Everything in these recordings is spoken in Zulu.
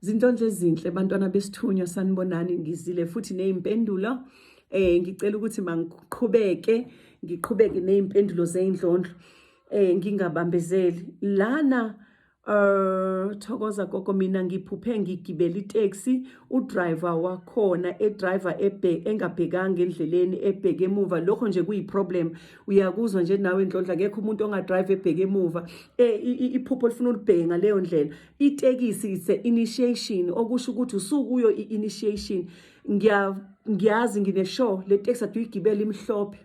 Zinhlonhle ezinhle bantwana besithunywa sanibonani ngizile futhi nezimpendulo ngicela ukuthi ngiqhubeke nezimpendulo zeindlondlo ngingabambezeli lana Thokoza gogo mina ngiphuphe ngigibela itaxi udriver wakhona driver engabhekanga endleleni ebheke emuva lokho nje kuyiproblem uyakuzwa nje nawe indlondla akekho umuntu ongadrive ebheke emuva iphupho lifuna ulibheke ngaleyo ndlela itekisi ise initiation okusho ukuthi usukuyo initiation ngiyazi ngine-show le taxi ade uyigibela imhlophe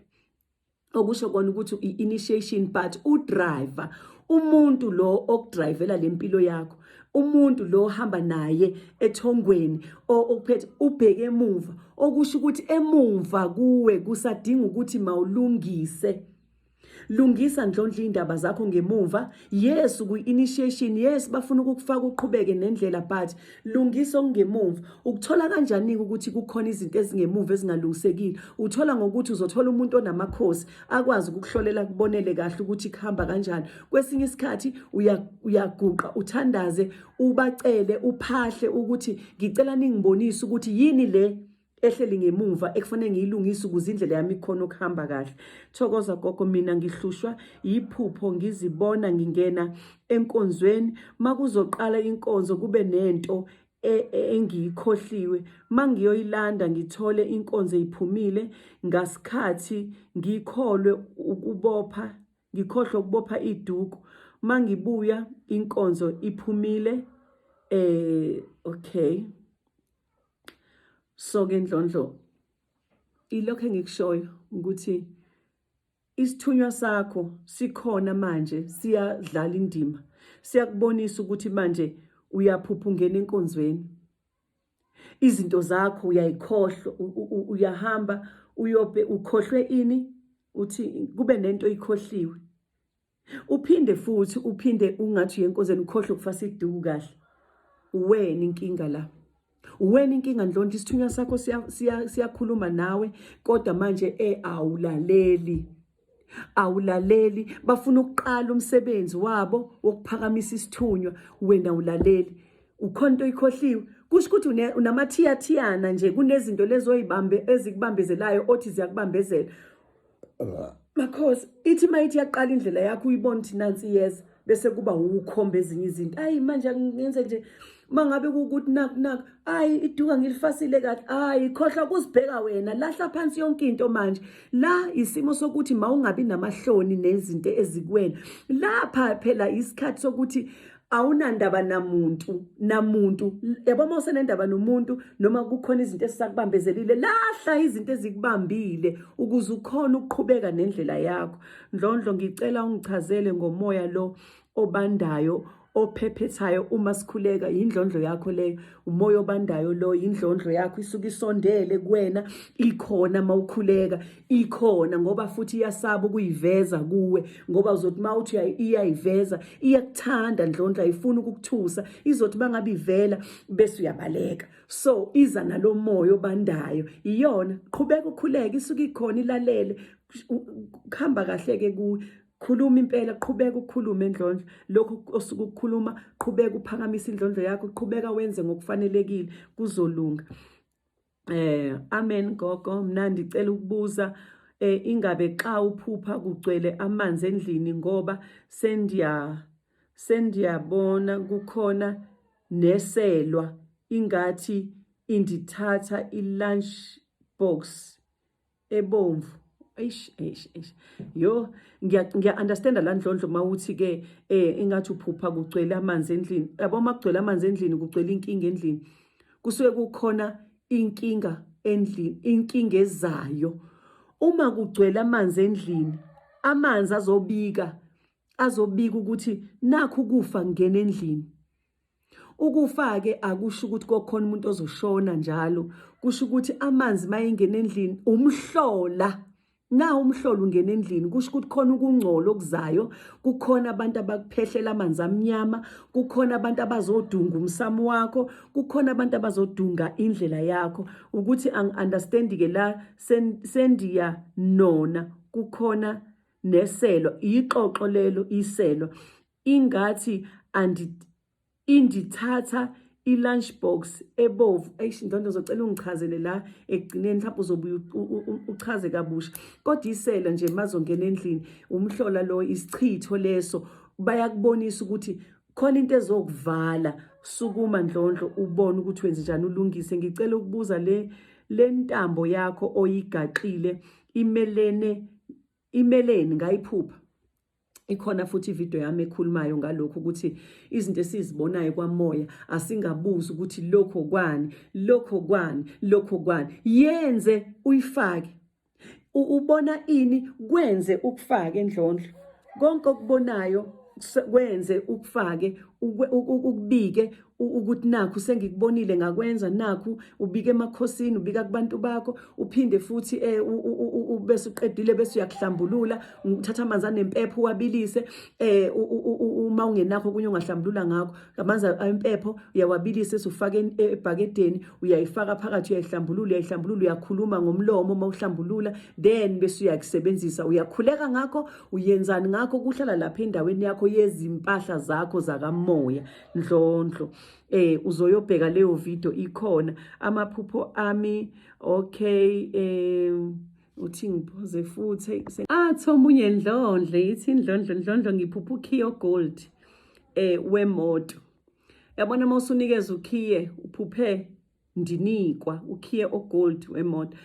okusho kona ukuthi i-initiation but udriver umuntu lo okudrivela lempilo yakho umuntu lo hamba naye ethongweni ophethe ubheke emuva okusho ukuthi emuva kuwe kusadinga ukuthi mawulungise lungisa ndlondla indaba zakho ngemuva yes ku-initiation yes bafuna ukukufaka uqhubeke nendlela but lungisa okungemuva ukuthola kanjani ukuthi kukhona izinto ezingemuva ezingalungisekile uthola ngokuthi uzothola umuntu onamakhosi akwazi ukukuhlolela kubonele kahle ukuthi kuhamba kanjani kwesinye isikhathi uyaguqa uthandaze ubacele uphahle ukuthi ngicela ningibonise ukuthi yini le ehleli ngemuva ekufanele ngiyilungise ukuze indlela yami ikhona ukuhamba kahle Thokoza gogo mina ngihlushwa yiphupho ngizibona ngingena enkonzweni makuzoqala inkonzo kube nento engiyikhohliwe mangiyoyilanda ngithole inkonzo iphumile ngasikhathi ngikhohlwe ukubopha iduku mangibuya inkonzo iphumile okay so ke ndlondlo ilokho engikushoyo ukuthi isithunywa sakho sikhona manje siyadlala indima siyakubonisa ukuthi manje uyaphupha ungena enkonzweni izinto zakho uyayikhohlwa uyahamba ukhohlwe ini uthi kube nento ikhohliwe uphinde ungathi uyenkonzweni ukhohlwe ukufasa iduku kahle uwena inkinga la uwena inkinga ndlondla isithunywa sakho siyakhuluma nawe kodwa manje awulaleli bafuna ukuqala umsebenzi wabo wokuphakamisa isithunywa wena ulaleli ukhona into ikhohliwe kusho ukuthi unamathiyana nje kunezinto lezo ezikubambezelayo othi ziyakubambezela makhosi ithi mayithi yaqala indlela yakho uyibona ukuthi nansi yes bese kuba ukukhomba ezinye izinto ayi manje ngenze nje mangabe ukuthi naku ayi iduka ngilifasile kahle khohlwa kuzibheka wena lahla phansi yonke into manje la isimo sokuthi mawungabi namahloni nezinto ezikuwena lapha phela isikhathi sokuthi awunandaba namuntu yabo mawusenendaba nomuntu noma kukhona izinto esisakubambezelile lahla izinto ezikubambile ukuze ukhona ukuqhubeka nendlela yakho ndlondlo ngicela ungichazele ngomoya lo obandayo ophephethayo uma sikhuleka indlondlo yakho leyo umoya obandayo lo indlondlo yakho isuka isondele kuwena ikhona mawukhuleka ikhona ngoba futhi iyasaba ukuyiveza kuwe ngoba uzothi mawuthi iyayiveza iyakuthanda ndlondlo ayifuni ukukuthusa izothi bangabe ivela bese uyabaleka so iza nalomoya obandayo iyona qhubeka ukhuleka isuka ikhona ilalele kuhamba kahle ke kuwe khuluma impela qhubeka ukukhuluma endlondlo lokho osuke ukukhuluma qhubeka uphakamisa indlondlo yakho qhubeka wenze ngokufanelekile kuzolunga amen gogo mina ndicela ukubuza ingabe xa uphupha kugcwele amanzi endlini ngoba sendiyabona kukhona neselwa ingathi indithatha i-lunch box ebomvu yo ngiya-understanda la ndlondlo mawuthi ke ingathi uphupha kugcwele amanzi endlini yabo makugcwele amanzi endlini kugcwele inkinga endlini kusuke kukhona inkinga endlini inkinga ezayo uma kugcwele amanzi endlini amanzi azobika ukuthi nakho kufa ngene endlini ukufa-ke akusho ukuthi kokhona umuntu ozoshona njalo kusho ukuthi amanzi mayengena endlini umhlola umhlolo ungena endlini kusho ukuthi khona ukungcola okuzayo kukhona abantu abakuphehlela amanzi amnyama kukhona abantu abazodunga umsamo wakho kukhona abantu abazodunga indlela yakho ukuthi angi-understand-ke la sendiya nona kukhona neselo ixoxo lelo iselo ingathi indithatha i-lunchbox ebovu Ndonto zocela ungichazele la ekugcineni mhlawumbe uzobuye uchaze kabusha kodwa isela nje mazongena endlini umhlola lo isichitho leso bayakubonisa ukuthi khona into ezokuvala sukuma Ndlondlo ubone ukuthi wenze njani ulungise ngicela ukubuza le ntambo yakho oyigaxile imeleni ngayiphupha ikhona futhi ivideo yami ekhulumayo ngalokho ukuthi izinto esizibonayo kwamoya asingabuzi ukuthi lokho kwani yenze uyifake ubona ini kwenze ukufake Ndlondlo konke okubonayo kwenze ukufake ukubike ukuthi nakho sengikubonile ngakwenza nakho ubike emakhosini ubika kubantu bakho uphinde futhi bese uqedile bese uyakuhlambulula uthatha amanzi anempepho wabilise uma ungenakho kunye ungahlambulula ngakho amanzi empepho uyawabilisa usufaka ebhakedeni uyayifaka phakathi uyayihlambulula uyakhuluma ngomlomo mawuhlambulula then bese uyakusebenzisa uyakhuleka ngakho uyenzani ngakho kuhlala lapha endaweni yakho yezimpahla zakho zakamoya Ndlondlo uzoyobheka leyo video ikhona amaphupho ami okay uthi ngiphoze futhi omunye Ndlondlo yithi Ndlondlo ngiphupha ukhiye gold wemoto yabona mawusunikeza ukhiye uphuphe ndinikwa ukhiye gold wemoto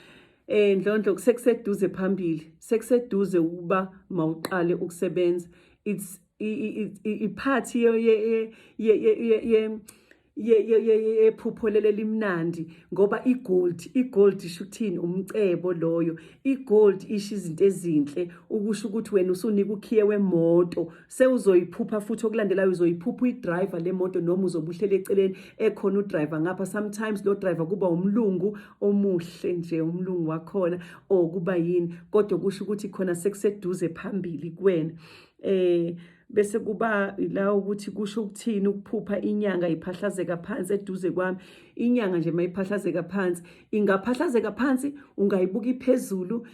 Ndlondlo sekuseduze phambili sekuseduze ukuba mawuqale ukusebenza it's iphathi yephupho limnandi ngoba igold isho ukuthini umcebo loyo igold isho izinto ezinhle ukusho ukuthi wena usunika ukhiye wemoto sewuzoyiphupha futhi okulandelayo uzoyiphupha idriver lemoto noma uzobuhlela eceleni ekhona udriver ngapha sometimes lo driver kuba umlungu omuhle nje umlungu wakhona kuba yini kodwa kusho ukuthi khona sekuseduze phambili kuwena bese kuba la ukuthi kusho ukuthini ukuphupha inyanga iphahlazeka phansi eduze kwami inyanga nje mayiphahlazeka phansi ingaphahlazeka phansi ungayibuka iphezulu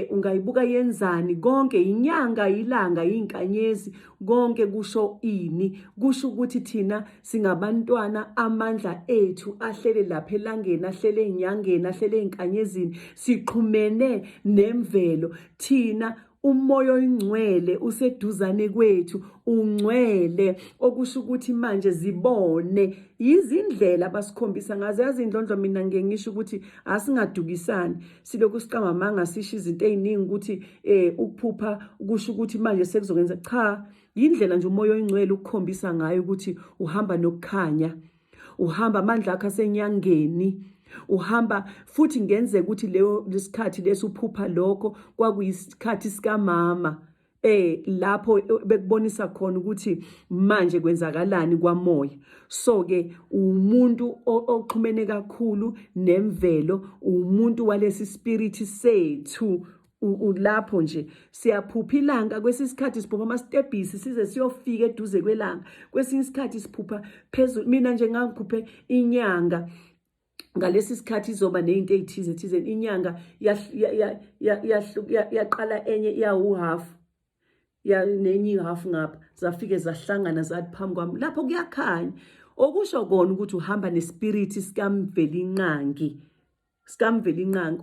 ungayibuka yenzani konke inyanga ilanga inkanyezi konke kusho ini kusho ukuthi thina singabantwana amandla ethu ahlele lapha elangeni ahlele enyangeni ahlele enkanyezini siqhumene nemvelo thina umoya oyingcwele useduzane kwethu ungcwele okusho ukuthi manje zibone izindlela abasikhombisa ngazo yazi Ndlondlo mina ngisho ukuthi asingadukisani silokhu siqamba manga sisho izinto eziningi ukuthi ukuphupha kusho ukuthi manje sekuzokwenza cha indlela nje umoya oyingcwele ukukhombisa ngayo ukuthi uhamba nokukhanya uhamba amandla akho asenyangeni uhamba futhi ngenzeka ukuthi lesikhathi lesuphupha lokho kwakuyisikhathi sikamama lapho bekubonisa khona ukuthi manje kwenzakalani kwamoya so ke umuntu oxhumene kakhulu nemvelo umuntu walesi spirit sethu lapho nje siyaphupha ilanga kwesisikhathi siphupha amastebhisi size siyofika eduze kwelanga kwesinye isikhathi siphupha phezulu mina nje ngaphuphe inyanga ngalesi sikhathi izoba nezinto ezithize inyanga yaqala enye half nenye half ngapha zafike zahlangana zathi phambi kwami lapho kuyakhanya okusho kona ukuthi uhamba nespirit sikamvelinqangi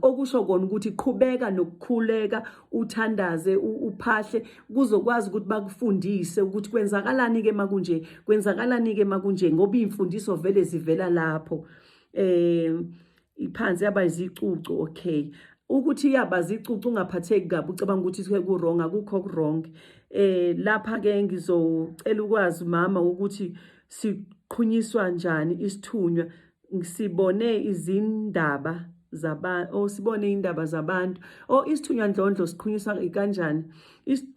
okusho kona ukuthi qhubeka nokukhuleka uthandaze uphahle kuzokwazi ukuthi bakufundise ukuthi kwenzakalani ke makunje ngoba imfundiso vele zivela lapho iphansi yaba izicucu okay ukuthi yaba zicucu ungaphatheki kabi ucabanga ukuthi ku wrong akukho wrong lapha ke ngizocela ukwazi mama ukuthi siqhunyiswa njani isithunywa sibone izindaba sibone indaba zabantu isithunywa Ndlondlo siqhunyiswa kanjani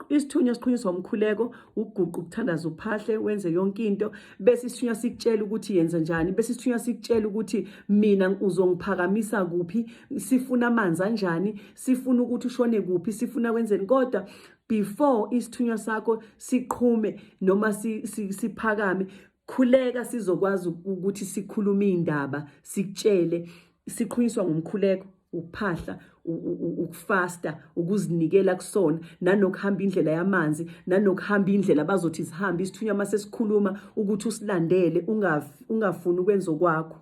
isithunywa siqhunyiswa umkhuleko ukuguqa ukuthandaza uphahle wenze yonke into bese isithunywa sikutshela ukuthi yenza njani bese isithunywa sikutshela ukuthi mina uzongiphakamisa kuphi sifuna amanzi kanjani sifuna ukuthi ushone kuphi sifuna kwenzeni kodwa before isithunywa sakho siqhume noma siphakame khuleka sizokwazi ukuthi sikhulume indaba sikutshele siqhunyiswa ngumkhuleko ukuphahla, ukufasta, ukuzinikela kusona, nanokuhamba indlela yamanzi, nanokuhamba indlela abazothi zihambe isithunywa mase sikhuluma ukuthi usilandele, ungafuni ukwenza okwakho.